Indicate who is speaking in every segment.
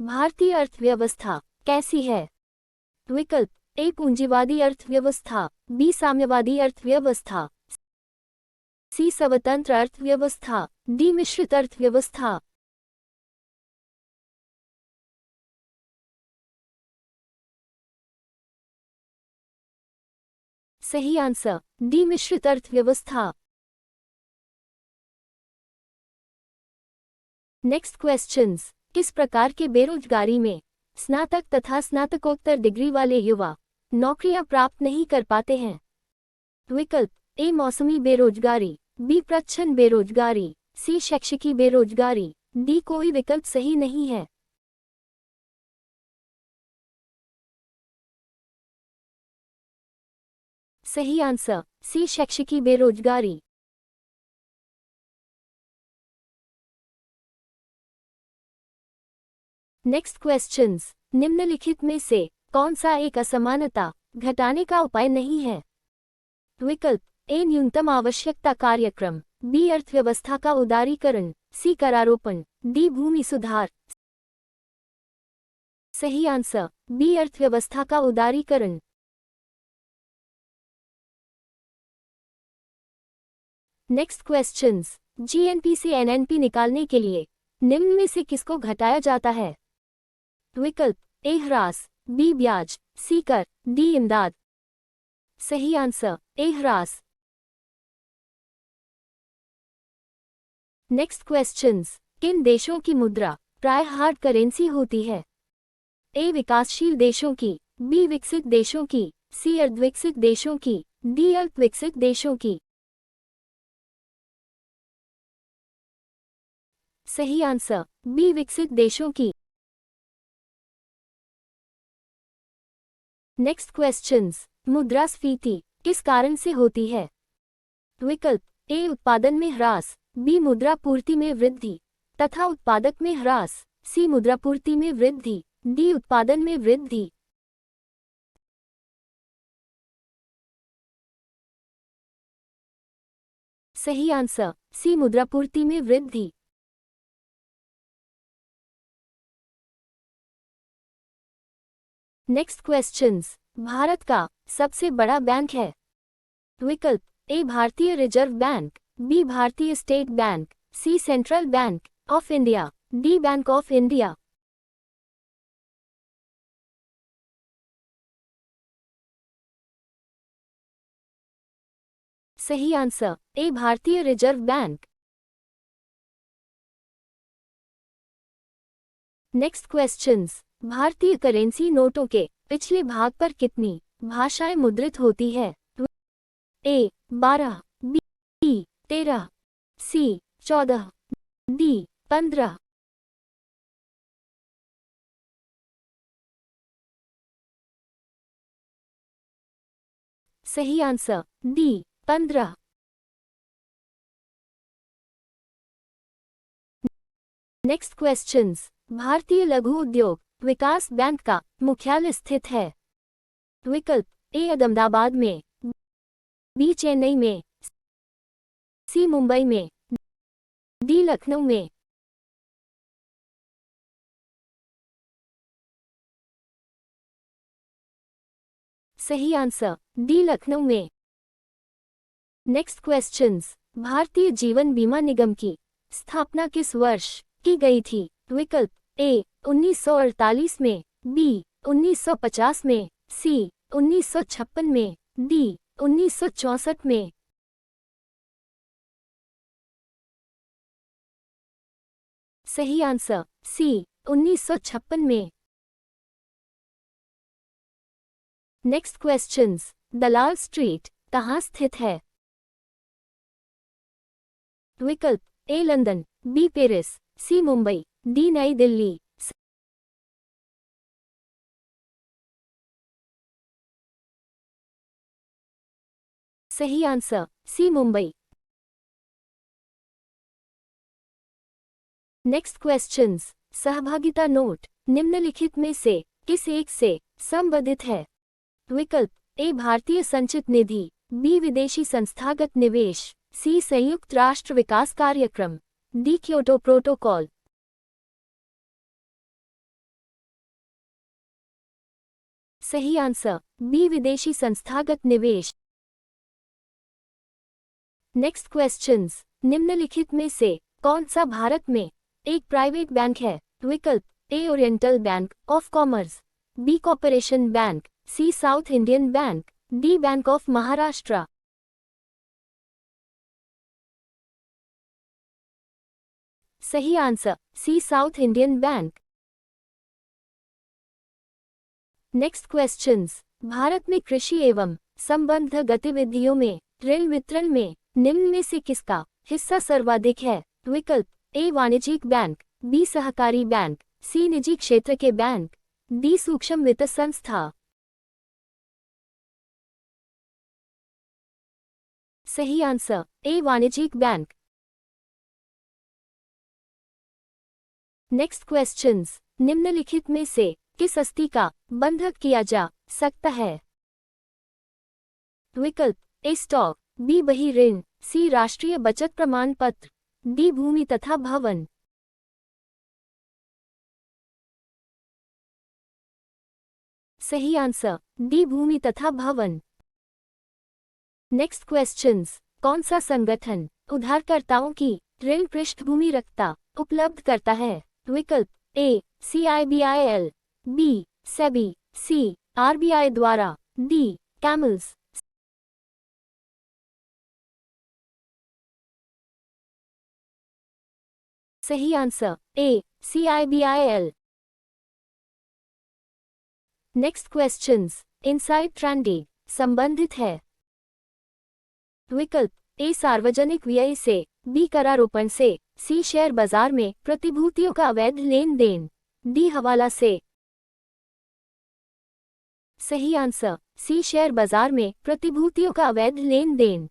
Speaker 1: भारतीय अर्थव्यवस्था कैसी है? विकल्प ए पूंजीवादी अर्थव्यवस्था, बी साम्यवादी अर्थव्यवस्था, सी स्वतंत्र अर्थव्यवस्था, डी मिश्रित अर्थव्यवस्था। सही आंसर डी मिश्रित अर्थव्यवस्था। Next questions. किस प्रकार के बेरोजगारी में स्नातक तथा स्नातकोत्तर डिग्री वाले युवा नौकरियां प्राप्त नहीं कर पाते हैं? विकल्प ए मौसमी बेरोजगारी, बी प्रच्छन्न बेरोजगारी, सी शैक्षिकी बेरोजगारी, डी कोई विकल्प सही नहीं है। सही आंसर सी शैक्षिकी बेरोजगारी। Next questions. निम्नलिखित में से कौन सा एक असमानता घटाने का उपाय नहीं है? विकल्प ए न्यूनतम आवश्यकता कार्यक्रम, बी अर्थव्यवस्था का उदारीकरण, सी करारोपण, डी भूमि सुधार। सही आंसर बी अर्थव्यवस्था का उदारीकरण। Next questions. जीएनपी से एनएनपी निकालने के लिए निम्न में से किसको घटाया जाता है? विकल्प ए ह्रास, बी ब्याज, सी कर, डी इमदाद। सही आंसर ए ह्रास। Next questions. किन देशों की मुद्रा प्राय हार्ड करेंसी होती है? ए विकासशील देशों की, बी विकसित देशों की, सी अर्धविकसित देशों की, डी अल्प विकसित देशों की। सही आंसर बी विकसित देशों की। Next questions. मुद्रास्फीति किस कारण से होती है? विकल्प ए उत्पादन में ह्रास, बी मुद्रापूर्ति में वृद्धि तथा उत्पादक में ह्रास, सी मुद्रापूर्ति में वृद्धि, डी उत्पादन में वृद्धि। सही आंसर सी मुद्रापूर्ति में वृद्धि। Next questions. भारत का सबसे बड़ा बैंक है? विकल्प ए भारतीय रिजर्व बैंक, बी भारतीय state bank, C central bank of India, D bank of India. सही आंसर ए भारतीय रिजर्व बैंक। Next questions. भारतीय करेंसी नोटों के पिछले भाग पर कितनी भाषाएं मुद्रित होती है? ए 12, बी 13, सी 14, डी 15। सही आंसर डी 15। Next questions. भारतीय लघु उद्योग विकास बैंक का मुख्यालय स्थित है? विकल्प ए अहमदाबाद में, बी चेन्नई में, सी मुंबई में, डी लखनऊ में। सही आंसर डी लखनऊ में। Next questions. भारतीय जीवन बीमा निगम की स्थापना किस वर्ष की गई थी? विकल्प ए 1948 में, बी 1950 में, सी 1956 में, डी 1964 में। सही आंसर सी 1956 में। Next questions. दलाल स्ट्रीट कहाँ स्थित है? विकल्प A London, B Paris, C Mumbai, D New Delhi. सही answer C Mumbai. Next questions. सहभागिता नोट निम्नलिखित में से किस एक से संबंधित है? विकल्प ए भारतीय संचित निधि, बी विदेशी संस्थागत निवेश, सी संयुक्त राष्ट्र विकास कार्यक्रम, डी क्योटो प्रोटोकॉल। सही आंसर बी विदेशी संस्थागत निवेश। नेक्स्ट क्वेश्चंस, निम्नलिखित में से कौन सा भारत में एक प्राइवेट बैंक है? विकल्प A Oriental Bank of Commerce, B Corporation Bank, C South Indian Bank, D bank of Maharashtra. सही answer C South Indian Bank. Next questions, भारत में कृषि एवं संबद्ध गतिविधियों में ऋण वितरण में निम्न में से किसका हिस्सा सर्वाधिक है? विकल्प ए वाणिज्यिक बैंक, बी सहकारी बैंक, सी निजी क्षेत्र के बैंक, डी सूक्ष्म वित्त संस्था। सही आंसर ए वाणिज्यिक बैंक। नेक्स्ट क्वेश्चंस, निम्नलिखित में से किस आस्ति का बंधक किया जा सकता है? विकल्प ए स्टॉक, बी बही ऋण, सी राष्ट्रीय बचत प्रमाण पत्र, डी भूमि तथा भवन। सही आंसर डी भूमि तथा भवन। नेक्स्ट क्वेश्चंस, कौन सा संगठन उधारकर्ताओं की ऋण पृष्ठभूमि रखता उपलब्ध करता है? विकल्प ए CIBIL, बी सेबी, सी RBI द्वारा, डी कैमल्स। सही आंसर ए CIBIL। Next questions, inside trading संबंधित है। विकल्प ए सार्वजनिक व्यय से, बी करारोपण से, सी शेयर बाजार में प्रतिभूतियों का अवैध लेन देन, डी हवाला से। सही आंसर सी शेयर बाजार में प्रतिभूतियों का अवैध लेन देन।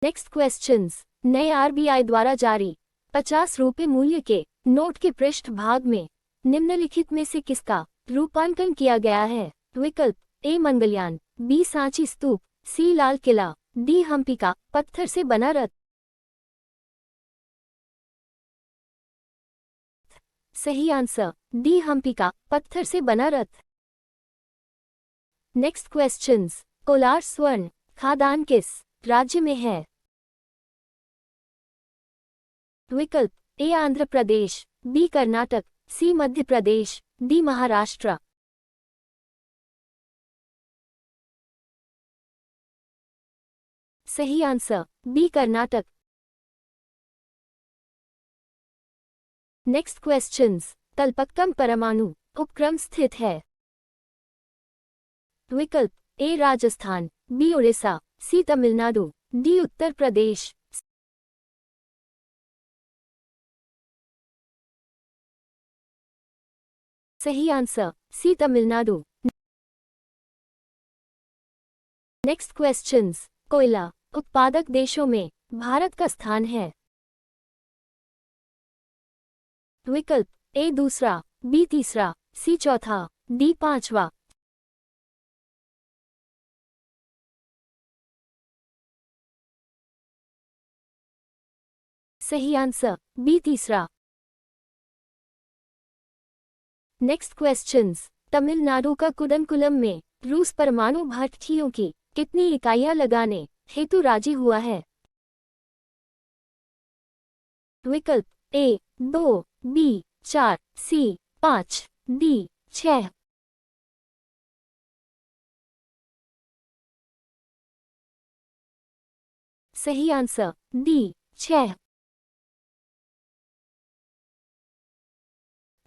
Speaker 1: नेक्स्ट क्वेश्चंस, नए RBI द्वारा जारी 50 रुपये मूल्य के नोट के पृष्ठ भाग में निम्नलिखित में से किसका रूपांकन किया गया है? विकल्प ए मंगलयान, बी सांची स्तूप, सी लाल किला, डी हम्पी का पत्थर से बना रथ। सही आंसर डी हम्पी का पत्थर से बना रथ। नेक्स्ट क्वेश्चंस, कोलार स्वर्ण खादान किस राज्य में है? विकल्प A Andhra Pradesh, B Karnataka, C Madhya Pradesh, D Maharashtra. सही answer B Karnataka. Next questions, Talpakkam परमाणु उपक्रम स्थित है? विकल्प A Rajasthan, B Orissa, C Tamil Nadu, D Uttar Pradesh. सही answer C Tamil Nadu. Next questions, कोयला उत्पादक देशों में भारत का स्थान है? विकल्प ए दूसरा, बी तीसरा, सी चौथा, डी पांचवा। सही आंसर बी तीसरा। नेक्स्ट क्वेश्चंस, तमिलनाडु का कुडनकुलम में रूस परमाणु भट्टियों की कितनी इकाइयां लगाने हेतु राजी हुआ है? विकल्प ए 2, बी 4, सी 5, डी 6। सही आंसर डी 6।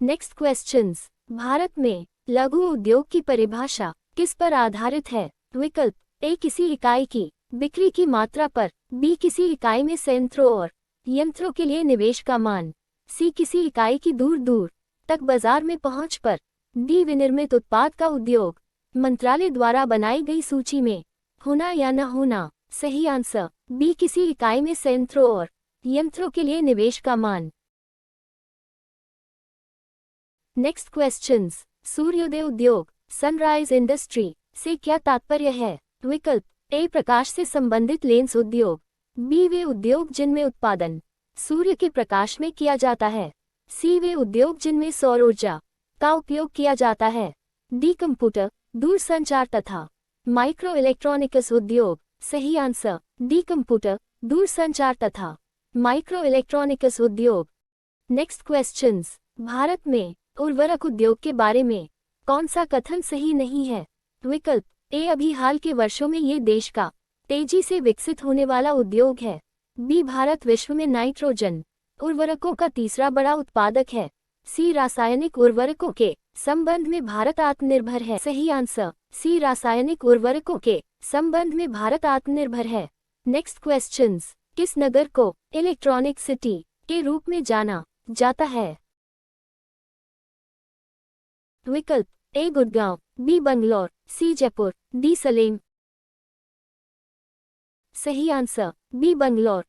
Speaker 1: नेक्स्ट क्वेश्चंस, भारत में लघु उद्योग की परिभाषा किस पर आधारित है? विकल्प ए किसी इकाई की बिक्री की मात्रा पर, बी किसी इकाई में संयंत्रों और यंत्रों के लिए निवेश का मान, सी किसी इकाई की दूर दूर तक बाजार में पहुंच पर, डी विनिर्मित उत्पाद का उद्योग मंत्रालय द्वारा बनाई गई सूची में होना या न होना। सही आंसर बी किसी इकाई में संयंत्रों और यंत्रों के लिए निवेश का मान। नेक्स्ट क्वेश्चंस, सूर्योदय उद्योग सनराइज इंडस्ट्री से क्या तात्पर्य है? विकल्प ए प्रकाश से संबंधित लेंस उद्योग, बी वे उद्योग जिनमें उत्पादन सूर्य के प्रकाश में किया जाता है, सी वे उद्योग जिनमें सौर ऊर्जा का उपयोग किया जाता है? डी कंप्यूटर, दूरसंचार तथा माइक्रो इलेक्ट्रॉनिक्स उद्योग। सही आंसर डी कंप्यूटर, दूरसंचार तथा माइक्रो इलेक्ट्रॉनिक्स उद्योग। Next questions. भारत में उर्वरक उद्योग के बारे में कौन सा कथन सही नहीं है? विकल्प ए, अभी हाल के वर्षों में ये देश का तेजी से विकसित होने वाला उद्योग है। बी, भारत विश्व में नाइट्रोजन उर्वरकों का तीसरा बड़ा उत्पादक है। सी, रासायनिक उर्वरकों के संबंध में भारत आत्मनिर्भर है। सही आंसर सी, रासायनिक उर्वरकों के संबंध में भारत आत्मनिर्भर है। Next questions. किस नगर को इलेक्ट्रॉनिक सिटी के रूप में जाना जाता है? विकल्प A, Gurgaon, B, Bangalore, C, Jaipur, D, Salem. सही answer B, Bangalore.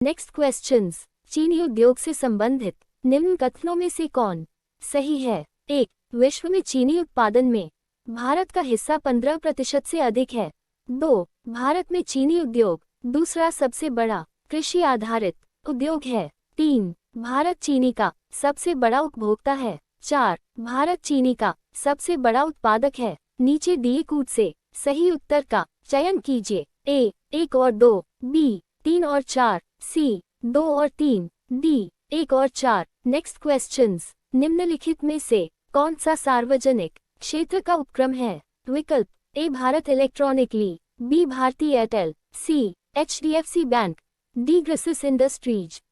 Speaker 1: Next questions. चीनी उद्योग से संबंधित निम्न कथनों में से कौन सही है? 1. विश्व में चीनी उत्पादन में भारत का हिस्सा 15% से अधिक है। 2. भारत में चीनी उद्योग दूसरा सबसे बड़ा कृषि आधारित उद्योग है। 3. भारत चीनी का सबसे बड़ा उपभोक्ता है। 4. भारत चीनी का सबसे बड़ा उत्पादक है। नीचे दिए कूट से सही उत्तर का चयन कीजिए। ए, 1 और 2, बी, 3 और 4, सी, 2 और 3, डी, 1 और 4। Next questions. निम्नलिखित में से कौन सा सार्वजनिक क्षेत्र का उपक्रम है? विकल्प ए, भारत इलेक्ट्रॉनिक ली, B, Bharti Airtel, C, HDFC bank, D, ग्रिसिस इंडस्ट्रीज।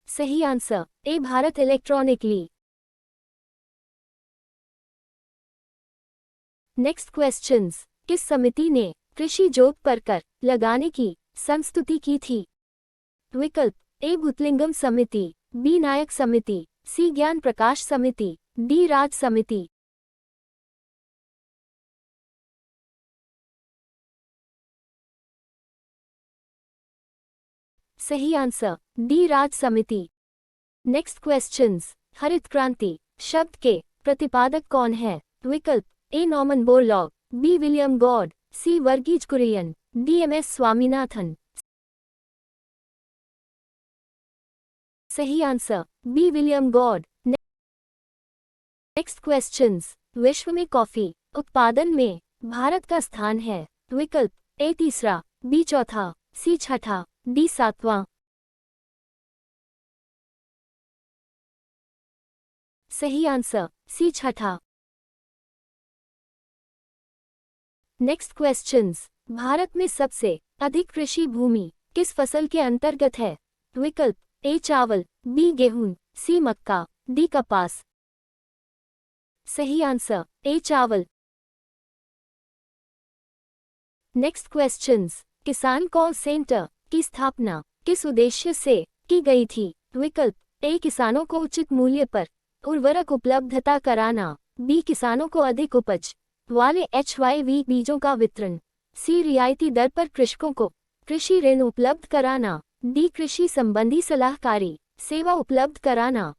Speaker 1: सही आंसर ए, भारत इलेक्ट्रॉनिक ली। Next questions. किस समिति ने कृषि जोत पर कर लगाने की संस्तुति की थी? विकल्प ए, भूतलिंगम समिति, बी, नायक समिति, सी, ज्ञान प्रकाश समिति, डी, राज समिति। सही आंसर डी, राज समिति। Next questions. हरित क्रांति शब्द के प्रतिपादक कौन है? विकल्प A, Norman Borlaug, B, William Gaud, C, Varghese Kurien, D, MS Swaminathan. सही answer B, William Gaud. Next questions. विश्व में कॉफी उत्पादन में भारत का स्थान है? विकल्प ए, तीसरा, बी, चौथा, सी, छठा, डी, सातवां। सही आंसर सी, छठा। Next questions. भारत में सबसे अधिक कृषि भूमि किस फसल के अंतर्गत है? विकल्प ए, चावल, बी, गेहूं, सी, मक्का, डी, कपास। सही आंसर ए, चावल। Next questions. किसान कॉल सेंटर की स्थापना किस उद्देश्य से की गई थी? विकल्प ए, किसानों को उचित मूल्य पर उर्वरक उपलब्धता कराना, बी, किसानों को अधिक उपज वाले HYV बीजों का वितरण, सी, रियायती दर पर कृषकों को कृषि ऋण उपलब्ध कराना, डी, कृषि संबंधी सलाहकारी सेवा उपलब्ध कराना।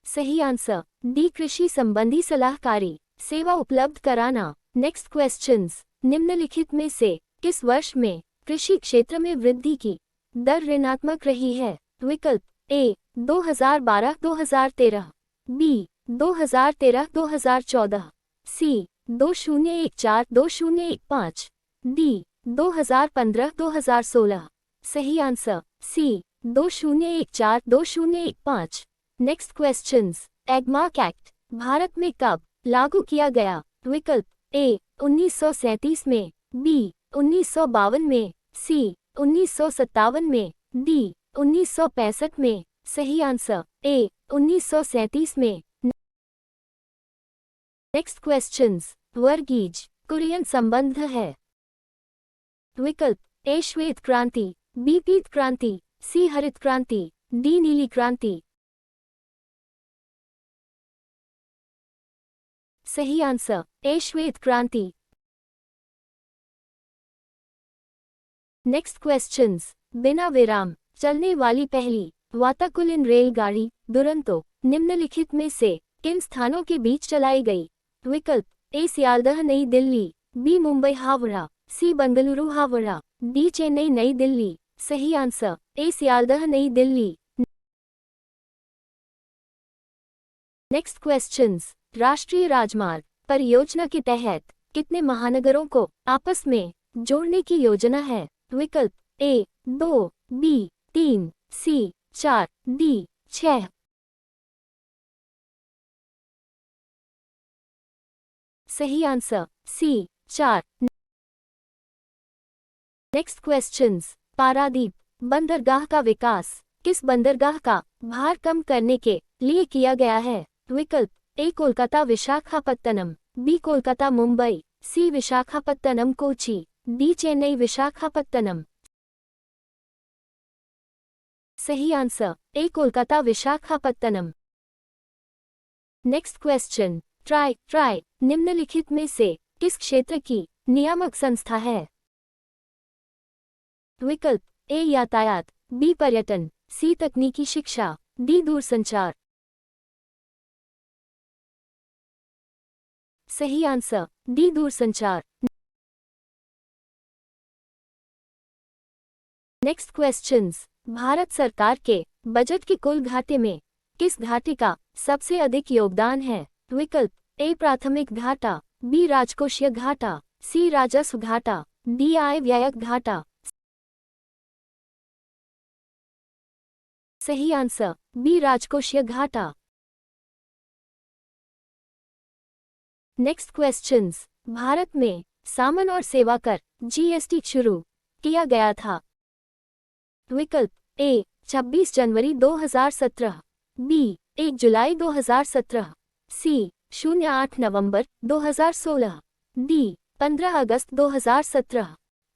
Speaker 1: सही आंसर डी, कृषि संबंधी सलाहकारी सेवा उपलब्ध कराना। Next questions. निम्नलिखित में से किस वर्ष में कृषि क्षेत्र में वृद्धि की दर ऋणात्मक रही है? विकल्प ए, 2012-2013, बी, 2013-2014, सी, 2014-2015, डी, 2015-2016। सही answer C, 2014-2015। Next questions. Agmark act भारत में कब लागू किया गया? विकल्प ए, 1937 में, बी, 1952 में, सी, 1957 में, डी, 1965 में। सही आंसर ए, 1937 में। Next questions. वर्गीज कुरियन संबंध है? विकल्प ए, श्वेत क्रांति, बी, पीत क्रांति, सी, हरित क्रांति, डी, नीली क्रांति। सही आंसर ए, श्वेत क्रांति। Next questions. बिना विराम चलने वाली पहली वाताकुलिन रेलगाड़ी दुरंतो निम्नलिखित में से किन स्थानों के बीच चलाई गई? विकल्प ए, सियालदह नई दिल्ली, बी, मुंबई हावड़ा, सी बंगलुरु हावड़ा, डी चेन्नई नई दिल्ली। सही आंसर ए सियालदह नई दिल्ली। Next questions. राष्ट्रीय राजमार्ग परियोजना के तहत कितने महानगरों को आपस में जोड़ने की योजना है? विकल्प ए 2, बी 3, सी 4, डी 6। सही answer C 4। Next questions. Paradip बंदरगाह का विकास किस बंदरगाह का भार कम करने के लिए किया गया है? विकल्प ए कोलकाता विशाखापत्तनम, बी कोलकाता मुंबई, सी विशाखापत्तनम कोची, डी चेन्नई विशाखापत्तनम। सही आंसर ए Kolkata Visakhapatnam. Next question. Try निम्नलिखित में से किस क्षेत्र की नियामक संस्था है? विकल्प ए यातायात, बी पर्यटन, सी तकनीकी शिक्षा, डी दूरसंचार। सही आंसर डी दूरसंचार। Next questions. भारत सरकार के बजट के कुल घाटे में किस घाटे का सबसे अधिक योगदान है? विकल्प ए प्राथमिक घाटा, बी राजकोषीय घाटा, सी राजस्व घाटा, डी आय व्यय घाटा। सही आंसर बी राजकोषीय घाटा। Next questions. भारत में सामान और सेवा कर जीएसटी शुरू किया गया था? विकल्प ए 26 जनवरी 2017, बी 1 जुलाई 2017, सी 08 नवंबर 2016, डी 15 अगस्त 2017।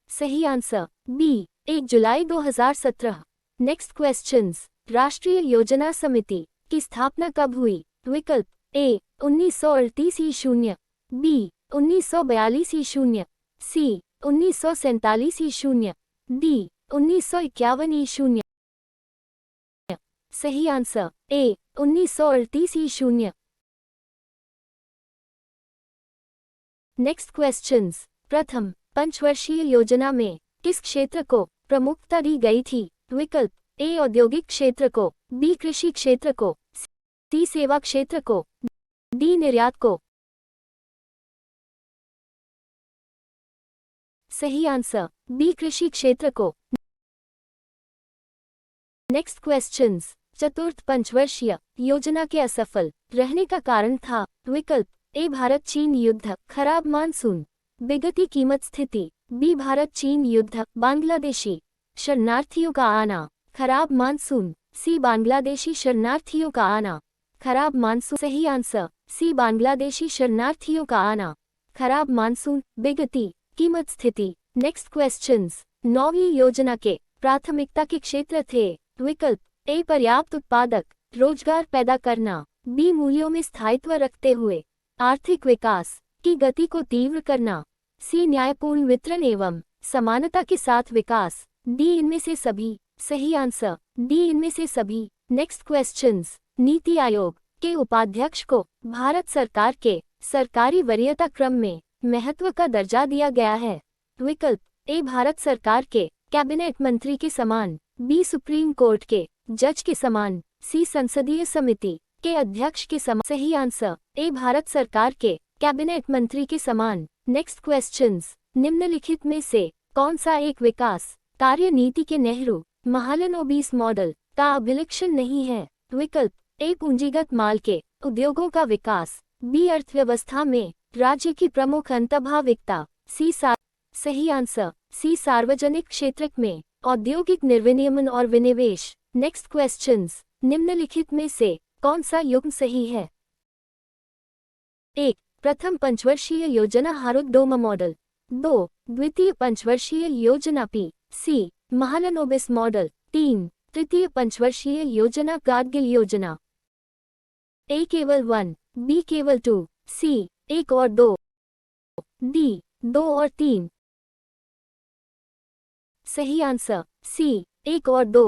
Speaker 1: सही आंसर बी 1 जुलाई 2017। Next questions. राष्ट्रीय योजना समिति की स्थापना कब हुई? विकल्प ए 1938 ईशून्य, बी 1942 ईशून्य, सी 1947 ईशून्य, डी 1951 ईशून्य। सही आंसर ए 1938 ईशून्य। Next questions. प्रथम पंचवर्षीय योजना में किस क्षेत्र को प्रमुखता दी गई थी? विकल्प ए औद्योगिक क्षेत्र को, बी कृषि क्षेत्र को, सी सेवा क्षेत्र को, डी निर्यात को। सही आंसर बी कृषि क्षेत्र को। Next questions. चतुर्थ पंचवर्षीय योजना के असफल रहने का कारण था? विकल्प ए भारत चीन युद्ध, खराब मानसून, बिगड़ती कीमत स्थिति, बी भारत चीन युद्ध, बांग्लादेशी शरणार्थियों का आना, खराब मानसून, सी बांग्लादेशी शरणार्थियों का आना, खराब मानसून। सही आंसर सी बांग्लादेशी शरणार्थियों का आना, खराब मानसून, बिगड़ती कीमत स्थिति। Next questions. 9वीं योजना के प्राथमिकता के क्षेत्र थे? विकल्प ए पर्याप्त उत्पादक रोजगार पैदा करना, बी मूल्यों में स्थायित्व रखते हुए आर्थिक विकास की गति को तीव्र करना, सी न्यायपूर्ण वितरण एवं समानता के साथ विकास, डी इनमें से सभी। सही आंसर डी इनमें से सभी। Next questions. नीति आयोग के उपाध्यक्ष को भारत सरकार के सरकारी वरीयता क्रम में महत्व का दर्जा दिया गया है? विकल्प ए भारत सरकार के कैबिनेट मंत्री के समान, बी सुप्रीम कोर्ट के जज के समान, सी संसदीय समिति के अध्यक्ष के समान। सही आंसर ए भारत सरकार के कैबिनेट मंत्री के समान। Next questions. निम्नलिखित में से कौन सा एक विकास कार्य नीति के नेहरू महालनोबिस मॉडल का अभिलक्षण नहीं है? विकल्प ए पूंजीगत माल के उद्योगों का विकास, बी अर्थव्यवस्था में राज्य की प्रमुख अंतर्भाविकता, सी सही आंसर सी सार्वजनिक क्षेत्र में औद्योगिक निर्विनियमन और विनिवेश। Next questions. निम्नलिखित में से कौन सा युग्म सही है? 1. प्रथम पंचवर्षीय योजना हारुक-डोमा मॉडल, 2. द्वितीय पंचवर्षीय योजना पी सी महालनोबिस मॉडल, 3. तृतीय पंचवर्षीय योजना गाडगिल योजना। ए केवल 1, बी केवल 2, सी 1 और 2, डी 2 और 3। सही आंसर सी 1 और 2।